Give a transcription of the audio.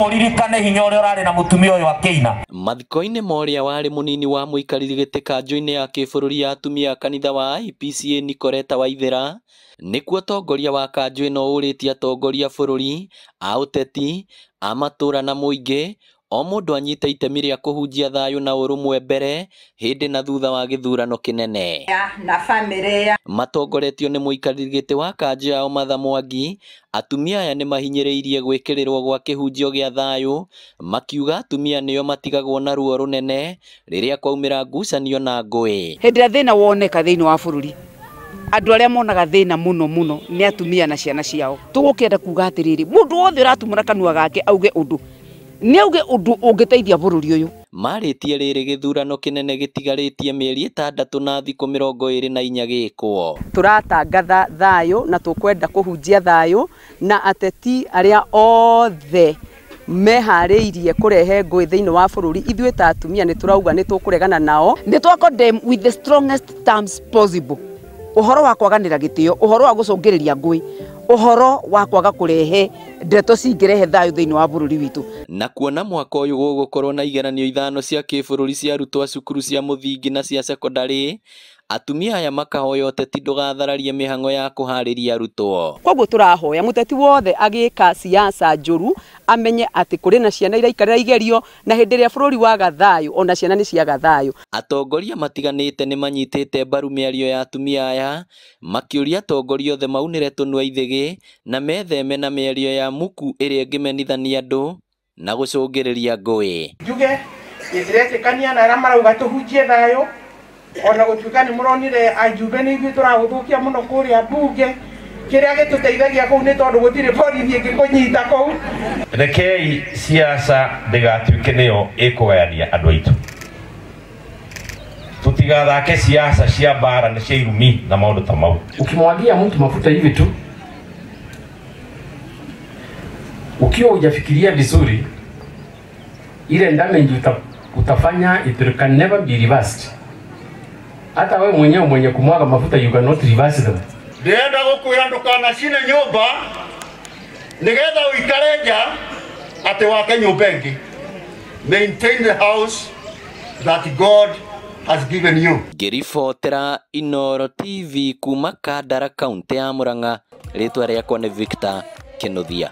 uririkane hinya uria urari na mutumia uyu akĩina. Mathiko-inĩ ma ũrĩa warĩ mũnini wa mũikarĩri gĩtĩ kanjũ-inĩ ya kĩbũrũri ya atumia a kanitha wa IPCA Nicoleta Waithera, nĩkuo tongoria wa kanjũ ĩno ũrĩtie atongoria bũrũri, a ũteti, a matũra na mũingĩ, o mũndũ anyite itemi rĩa kũhunjia thayũ na ũrũmwe mbere hĩndĩ na thutha wa gĩthurano kĩnene. Na family matongoretio nĩ mũikarĩri gĩtĩ wa kanjũ yao Martha Mwangi, atumia aya nĩ mahinyĩrĩirie gwĩkĩrĩrwo gwa kĩhunjio gĩa thayũ, makiuga atumia nĩo matigagwo na ruo rũnene rĩrĩa kwaumĩra ngucanio na ngũĩ. Hĩndĩ ĩrĩa thĩna woneka thĩinĩ wa bũrũri, andũ arĩa monaga thĩna mũno nĩ atumia na ciana ciao. Tũgũkĩenda kuga atĩrĩrĩ, mũndũ wothe ũratumũra kanua gake auge ũndũ, nĩ auge ũndũ ũngĩteithia bũrũri ũyũ. Marĩtie rĩrĩ gĩthurano kĩnene gĩtigarĩtie mĩeri 6 na thikũ 24 gĩkwo. Tũratangatha thayũ na tũkwenda kũhunjia thayũ, na ateti arĩa othe meharĩirie kũrehe ngũĩ thĩinĩ wa bũrũri, ithuĩ ta atumia nĩ tũrauga nĩ tũkũregana nao, nĩ twa-condemn with the strongest terms possible. Ũhoro wa kwaganĩra gĩtĩo, ũhoro wa gũcũngĩrĩria ngũĩ, ũhoro wa kwaga kũrehe ndeto cingĩrehe thayũ thĩinĩ wa bũrũri witũ. Na kuona mwaka ũyũ gũgũkorwo na igeranio 5 cia kĩbũrũri cia arutwo a cukuru cia mũthingi na cia sekondarĩ, atumia aya makahoya ũteti ndũgathararie mĩhang'o ya kũharĩria arutwo. Koguo tũrahoya mũteti wothe agĩka siasa njũru amenye atĩ kũrĩ na ciana iraikarĩra igerio, na hĩndĩ ĩrĩa bũrũri waga thayũ, ona ciana nĩ ciaga thayũ. Atongoria matiganĩte nĩ manyitĩte mbaru mĩario ya atumia aya, makĩũria atongoria othe maunĩre tũnua ithĩgĩ na metheme na mĩario ya muku ĩrĩa ĩngĩmenithania andũ na gũcũngĩrĩria ngũĩ. Njuge ndiretĩkania na arĩa marauga tũhunjie thayũ, ona gũtuĩka nĩ mũronire ajumbe nĩ ithuĩ tũragũthũkia mũno kũrĩa mbunge, kĩrĩa gĩtũteithagia kũu nĩ tondũ gũtirĩ borithi ĩngĩkũnyita kũu. Rekei siasa ndĩgatuĩke nĩyo ĩkũgayania andũ aitũ. Tutigathake siasa cia mbara na cia irumi na maũndũ ta mau. Ukimwagia mtu mafuta hivi tu, ukiwa hujafikiria vizuri, ile damage utafanya it can never be reversed. Hata wewe mwenyewe mwenye kumwaga mafuta you cannot reverse them. Ndienda gũkwĩra ndũkanacine nyũmba nĩgetha ũikare nja atĩ wake nyũmba ĩngĩ. Maintain the house that God has given you. Ngĩribotera Inooro TV kuma Kandara, kaunti ya Murang'a, rĩtwa rĩakwa nĩ Victor Kĩnuthia.